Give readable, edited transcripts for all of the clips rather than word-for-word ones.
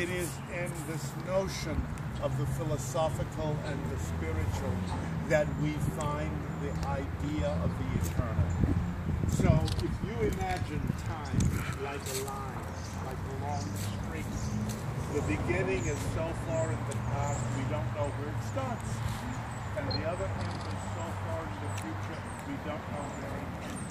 it is in this notion of the philosophical and the spiritual that we find the idea of the eternal. So if you imagine time like a line, like a long string, the beginning is so far in the past we don't know where it starts. And the other end is so far in the future we don't know where it ends.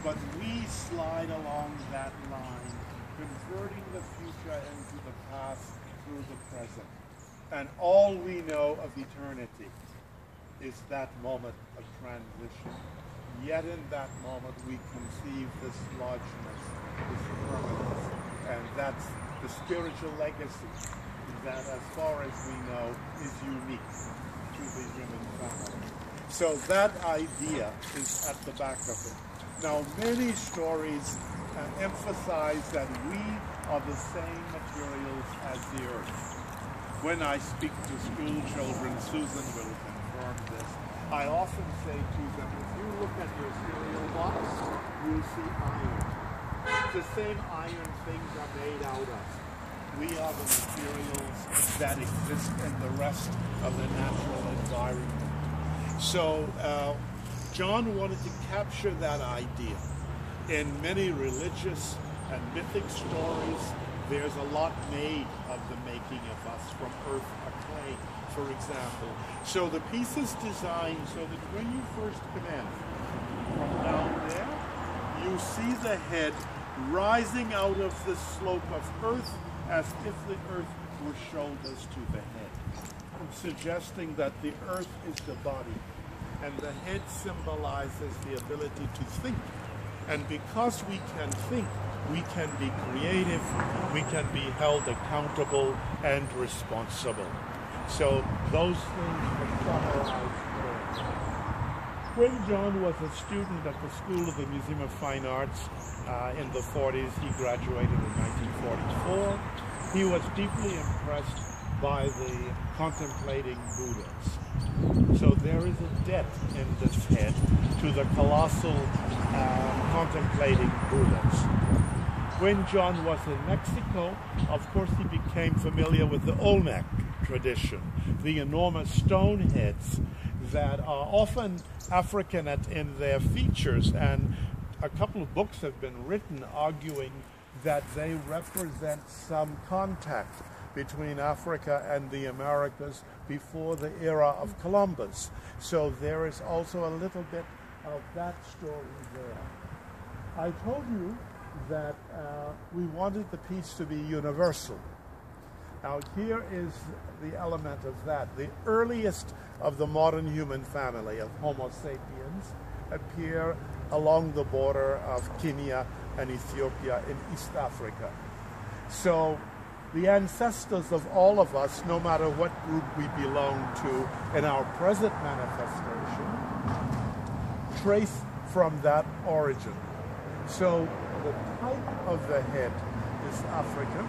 But we slide along that line, converting the future into the past through the present. And all we know of eternity is that moment of transition. Yet in that moment we conceive this largeness, this permanence, and that's the spiritual legacy that, as far as we know, is unique to the human family. So that idea is at the back of it. Now, many stories emphasize that we are the same materials as the earth. When I speak to school children, Susan will confirm this, I often say to them, if you look at your cereal box, you'll see iron. The same iron things are made out of. We are the materials that exist in the rest of the natural environment. So John wanted to capture that idea. In many religious and mythic stories, there's a lot made of the making of us from earth or clay, for example. So the piece is designed so that when you first come in, from down there, you see the head rising out of the slope of earth as if the earth were shoulders to the head, suggesting that the earth is the body, and the head symbolizes the ability to think. And because we can think, we can be creative, we can be held accountable and responsible. So those things are summarized there. When John was a student at the School of the Museum of Fine Arts in the 40s, he graduated in 1944. He was deeply impressed by the contemplating Buddhas. So there is a debt in this head to the colossal contemplating Buddhas. When John was in Mexico, of course he became familiar with the Olmec tradition, the enormous stone heads that are often African in their features, and a couple of books have been written arguing that they represent some contact between Africa and the Americas before the era of Columbus. So there is also a little bit of that story there. I told you that we wanted the piece to be universal. Now here is the element of that. The earliest of the modern human family of Homo sapiens appear along the border of Kenya and Ethiopia in East Africa. So the ancestors of all of us, no matter what group we belong to in our present manifestation, trace from that origin. So the type of the head is African,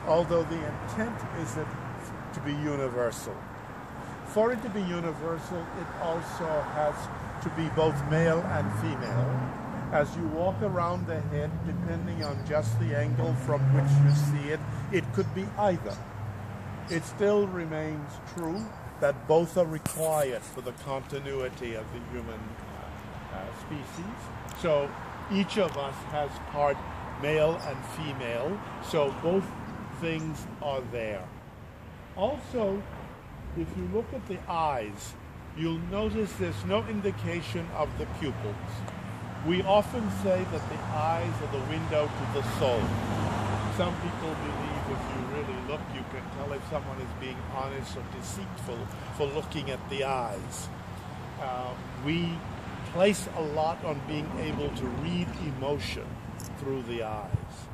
although the intent is it to be universal. For it to be universal, it also has to be both male and female. As you walk around the head, depending on just the angle from which you see it, it could be either. It still remains true that both are required for the continuity of the human species. So each of us has part male and female, so both things are there. Also, if you look at the eyes, you'll notice there's no indication of the pupils. We often say that the eyes are the window to the soul. Some people believe if you really look, you can tell if someone is being honest or deceitful for looking at the eyes. We place a lot on being able to read emotion through the eyes.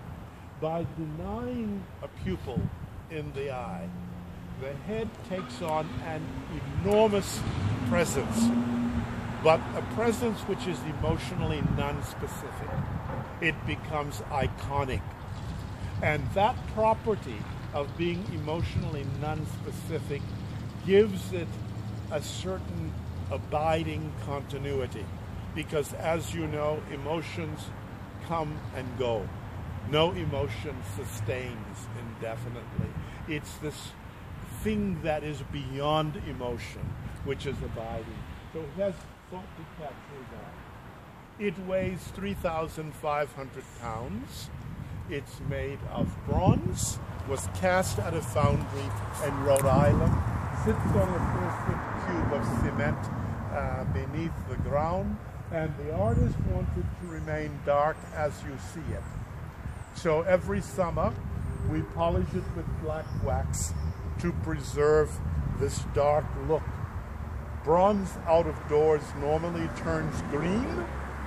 By denying a pupil in the eye, the head takes on an enormous presence, but a presence which is emotionally non-specific. It becomes iconic. And that property of being emotionally non-specific gives it a certain abiding continuity. Because as you know, emotions come and go. No emotion sustains indefinitely. It's this thing that is beyond emotion, which is abiding. So it has thought to capture that. It weighs 3,500 pounds. It's made of bronze, was cast at a foundry in Rhode Island, sits on a 4-foot cube of cement beneath the ground, and the artist wanted to remain dark as you see it. So every summer we polish it with black wax to preserve this dark look. Bronze out of doors normally turns green,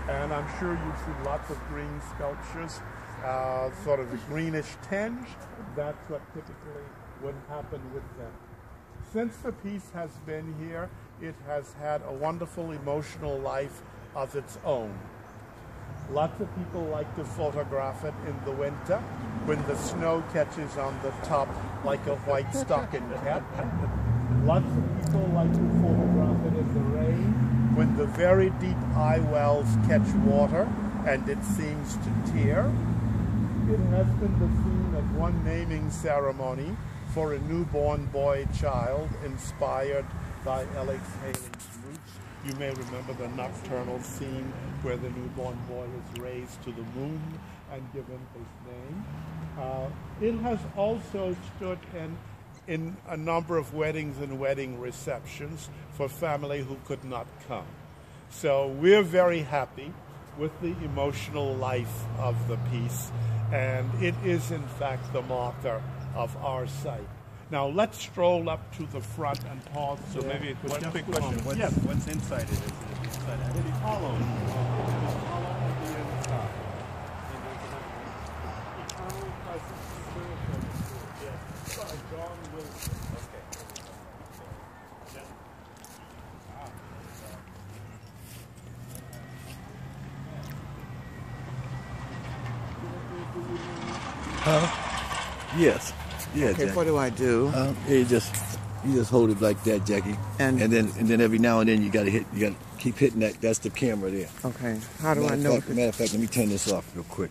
and I'm sure you've seen lots of green sculptures, sort of a greenish tinge. That's what typically would happen with them. Since the piece has been here, it has had a wonderful emotional life of its own. Lots of people like to photograph it in the winter when the snow catches on the top like a white stocking cap. Lots of people like to photograph it in the rain when the very deep eye wells catch water and it seems to tear. It has been the scene of one naming ceremony for a newborn boy child inspired by Alex Haley's Roots. You may remember the nocturnal scene where the newborn boy is raised to the moon and given his name. It has also stood in a number of weddings and wedding receptions for family who could not come. So we're very happy with the emotional life of the piece, and it is in fact the marker of our site. Now let's stroll up to the front and pause. So maybe one quick question. What's inside it? Is it inside it? It's hollow. It's hollow on the inside. And there's an eternal presence spiritual to it. Yes. By John Wilson. Okay. Yes. Yeah, Okay, Jackie. what do I do? You just hold it like that, Jackie. And then every now and then you gotta keep hitting that. That's the camera there. Okay. How do I know? Matter of fact, let me turn this off real quick.